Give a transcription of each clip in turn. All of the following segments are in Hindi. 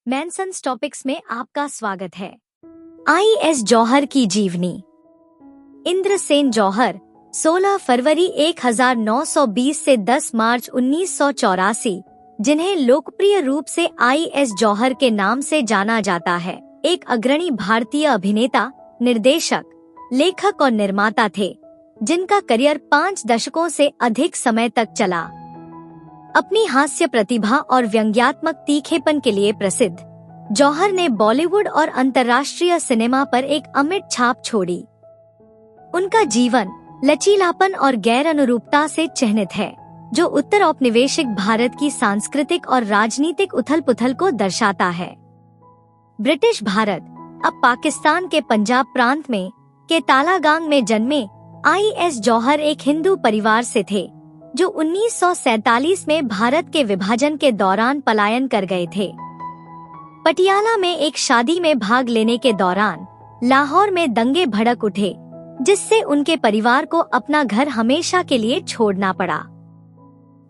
मैनसन्स टॉपिक्स में आपका स्वागत है। आई.एस. जौहर की जीवनी। इंद्रसेन जौहर 16 फरवरी 1920 से 10 मार्च 1984, जिन्हें लोकप्रिय रूप से आई.एस. जौहर के नाम से जाना जाता है, एक अग्रणी भारतीय अभिनेता, निर्देशक, लेखक और निर्माता थे, जिनका करियर 5 दशकों से अधिक समय तक चला। अपनी हास्य प्रतिभा और व्यंग्यात्मक तीखेपन के लिए प्रसिद्ध, जौहर ने बॉलीवुड और अंतर्राष्ट्रीय सिनेमा पर एक अमिट छाप छोड़ी। उनका जीवन लचीलापन और गैर अनुरूपता से चिह्नित है, जो उत्तर औपनिवेशिक भारत की सांस्कृतिक और राजनीतिक उथल-पुथल को दर्शाता है। ब्रिटिश भारत, अब पाकिस्तान के पंजाब प्रांत में के तालागांग में जन्मे आई.एस. जौहर एक हिंदू परिवार से थे, जो 1947 में भारत के विभाजन के दौरान पलायन कर गए थे। पटियाला में एक शादी में भाग लेने के दौरान लाहौर में दंगे भड़क उठे, जिससे उनके परिवार को अपना घर हमेशा के लिए छोड़ना पड़ा।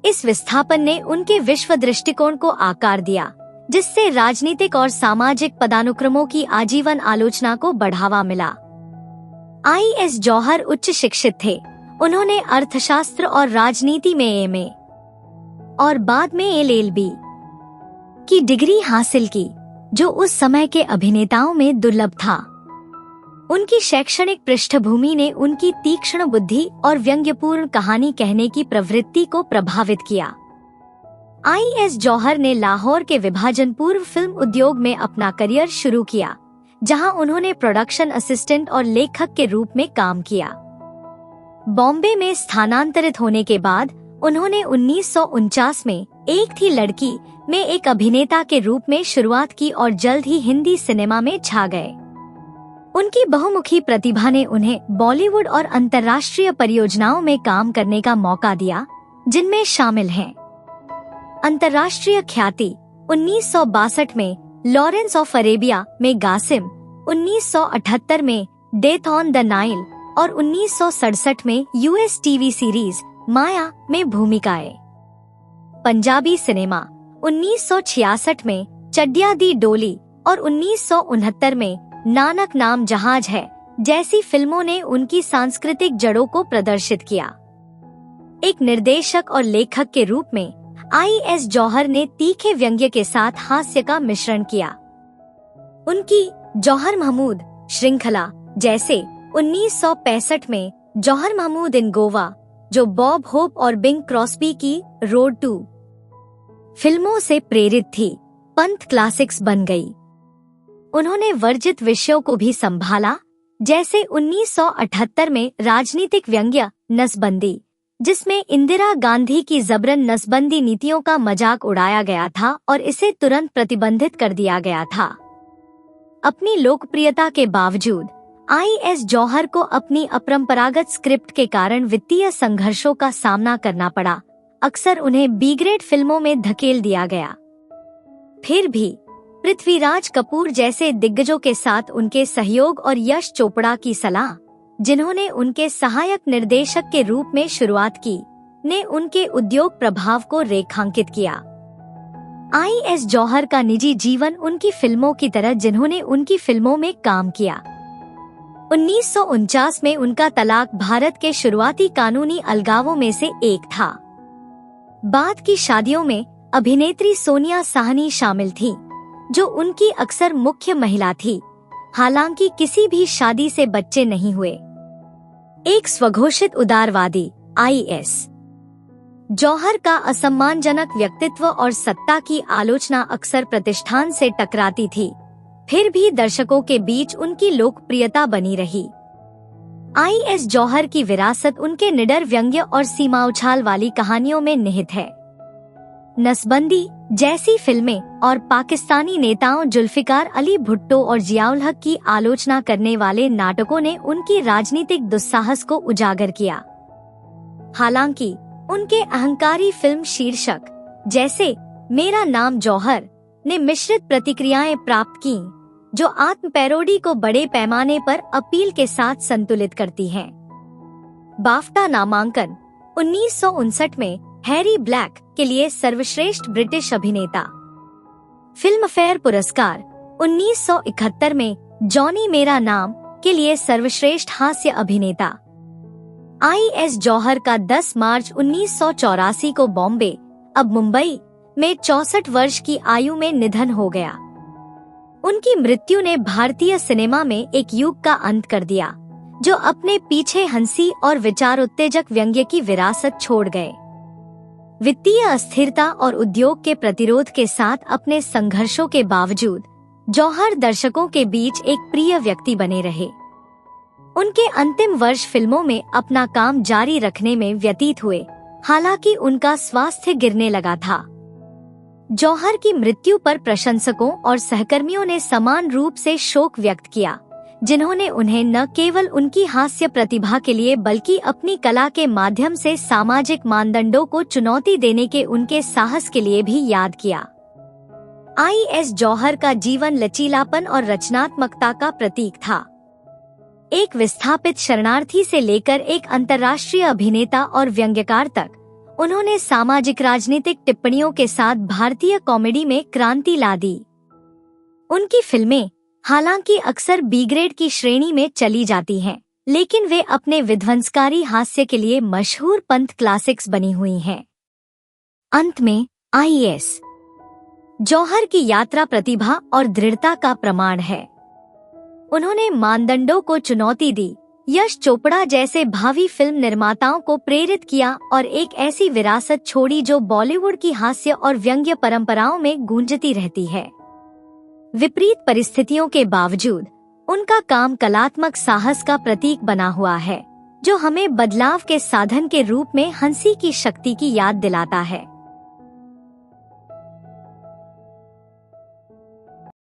इस विस्थापन ने उनके विश्व दृष्टिकोण को आकार दिया, जिससे राजनीतिक और सामाजिक पदानुक्रमों की आजीवन आलोचना को बढ़ावा मिला। आई.एस. जौहर उच्च शिक्षित थे। उन्होंने अर्थशास्त्र और राजनीति में एम.ए. और बाद में एल.एल.बी. की डिग्री हासिल की, जो उस समय के अभिनेताओं में दुर्लभ था। उनकी शैक्षणिक पृष्ठभूमि ने उनकी तीक्ष्ण बुद्धि और व्यंग्यपूर्ण कहानी कहने की प्रवृत्ति को प्रभावित किया। आई.एस. जौहर ने लाहौर के विभाजन पूर्व फिल्म उद्योग में अपना करियर शुरू किया, जहां उन्होंने प्रोडक्शन असिस्टेंट और लेखक के रूप में काम किया। बॉम्बे में स्थानांतरित होने के बाद उन्होंने 1949 में एक थी लड़की में एक अभिनेता के रूप में शुरुआत की और जल्द ही हिंदी सिनेमा में छा गए। उनकी बहुमुखी प्रतिभा ने उन्हें बॉलीवुड और अंतर्राष्ट्रीय परियोजनाओं में काम करने का मौका दिया, जिनमें शामिल हैं अंतर्राष्ट्रीय ख्याति 1962 में लॉरेंस ऑफ अरेबिया में गासिम, 1978 में डेथ ऑन द नाइल और 1967 में यूएस टीवी सीरीज माया में भूमिकाएं। पंजाबी सिनेमा 1966 में चड्डिया दी डोली और 1969 में नानक नाम जहाज है जैसी फिल्मों ने उनकी सांस्कृतिक जड़ों को प्रदर्शित किया। एक निर्देशक और लेखक के रूप में आई.एस. जौहर ने तीखे व्यंग्य के साथ हास्य का मिश्रण किया। उनकी जौहर महमूद श्रृंखला, जैसे 1965 में जौहर महमूद इन गोवा, जो बॉब होप और बिंग क्रॉस्बी की रोड टू फिल्मों से प्रेरित थी, पंथ क्लासिक्स बन गई। उन्होंने वर्जित विषयों को भी संभाला, जैसे 1978 में राजनीतिक व्यंग्य नसबंदी, जिसमें इंदिरा गांधी की जबरन नसबंदी नीतियों का मजाक उड़ाया गया था और इसे तुरंत प्रतिबंधित कर दिया गया था। अपनी लोकप्रियता के बावजूद आई.एस. जौहर को अपनी अपरंपरागत स्क्रिप्ट के कारण वित्तीय संघर्षों का सामना करना पड़ा। अक्सर उन्हें बी ग्रेड फिल्मों में धकेल दिया गया। फिर भी पृथ्वीराज कपूर जैसे दिग्गजों के साथ उनके सहयोग और यश चोपड़ा की सलाह, जिन्होंने उनके सहायक निर्देशक के रूप में शुरुआत की, ने उनके उद्योग प्रभाव को रेखांकित किया। आई.एस. जौहर का निजी जीवन उनकी फिल्मों की तरह जिन्होंने उनकी फिल्मों में काम किया। 1949 में उनका तलाक भारत के शुरुआती कानूनी अलगावों में से एक था। बाद की शादियों में अभिनेत्री सोनिया साहनी शामिल थीं, जो उनकी अक्सर मुख्य महिला थी। हालांकि किसी भी शादी से बच्चे नहीं हुए। एक स्वघोषित उदारवादी, आई.एस. जौहर का असम्मानजनक व्यक्तित्व और सत्ता की आलोचना अक्सर प्रतिष्ठान से टकराती थी, फिर भी दर्शकों के बीच उनकी लोकप्रियता बनी रही। आई.एस. जौहर की विरासत उनके निडर व्यंग्य और सीमा उछाल वाली कहानियों में निहित है। नसबंदी जैसी फिल्में और पाकिस्तानी नेताओं जुल्फिकार अली भुट्टो और जियाउल हक की आलोचना करने वाले नाटकों ने उनकी राजनीतिक दुस्साहस को उजागर किया। हालांकि उनके अहंकारी फिल्म शीर्षक, जैसे मेरा नाम जौहर, ने मिश्रित प्रतिक्रियाएं प्राप्त की, जो आत्म पैरोडी को बड़े पैमाने पर अपील के साथ संतुलित करती हैं। बाफ्टा नामांकन 1959 में हैरी ब्लैक के लिए सर्वश्रेष्ठ ब्रिटिश अभिनेता, फिल्मफेयर पुरस्कार 1971 में जॉनी मेरा नाम के लिए सर्वश्रेष्ठ हास्य अभिनेता। आई.एस. जौहर का 10 मार्च 1984 को बॉम्बे, अब मुंबई में 64 वर्ष की आयु में निधन हो गया। उनकी मृत्यु ने भारतीय सिनेमा में एक युग का अंत कर दिया, जो अपने पीछे हंसी और विचार उत्तेजक व्यंग्य की विरासत छोड़ गए। वित्तीय अस्थिरता और उद्योग के प्रतिरोध के साथ अपने संघर्षों के बावजूद जौहर दर्शकों के बीच एक प्रिय व्यक्ति बने रहे। उनके अंतिम वर्ष फिल्मों में अपना काम जारी रखने में व्यतीत हुए, हालांकि उनका स्वास्थ्य गिरने लगा था। जौहर की मृत्यु पर प्रशंसकों और सहकर्मियों ने समान रूप से शोक व्यक्त किया, जिन्होंने उन्हें न केवल उनकी हास्य प्रतिभा के लिए बल्कि अपनी कला के माध्यम से सामाजिक मानदंडों को चुनौती देने के उनके साहस के लिए भी याद किया। आई.एस. जौहर का जीवन लचीलापन और रचनात्मकता का प्रतीक था। एक विस्थापित शरणार्थी से लेकर एक अंतर्राष्ट्रीय अभिनेता और व्यंग्यकार तक, उन्होंने सामाजिक राजनीतिक टिप्पणियों के साथ भारतीय कॉमेडी में क्रांति ला दी। उनकी फिल्में हालांकि अक्सर बी ग्रेड की श्रेणी में चली जाती हैं, लेकिन वे अपने विध्वंसकारी हास्य के लिए मशहूर पंथ क्लासिक्स बनी हुई हैं। अंत में आई.एस. जौहर की यात्रा प्रतिभा और दृढ़ता का प्रमाण है। उन्होंने मानदंडों को चुनौती दी, यश चोपड़ा जैसे भावी फिल्म निर्माताओं को प्रेरित किया और एक ऐसी विरासत छोड़ी जो बॉलीवुड की हास्य और व्यंग्य परंपराओं में गूंजती रहती है। विपरीत परिस्थितियों के बावजूद उनका काम कलात्मक साहस का प्रतीक बना हुआ है, जो हमें बदलाव के साधन के रूप में हंसी की शक्ति की याद दिलाता है।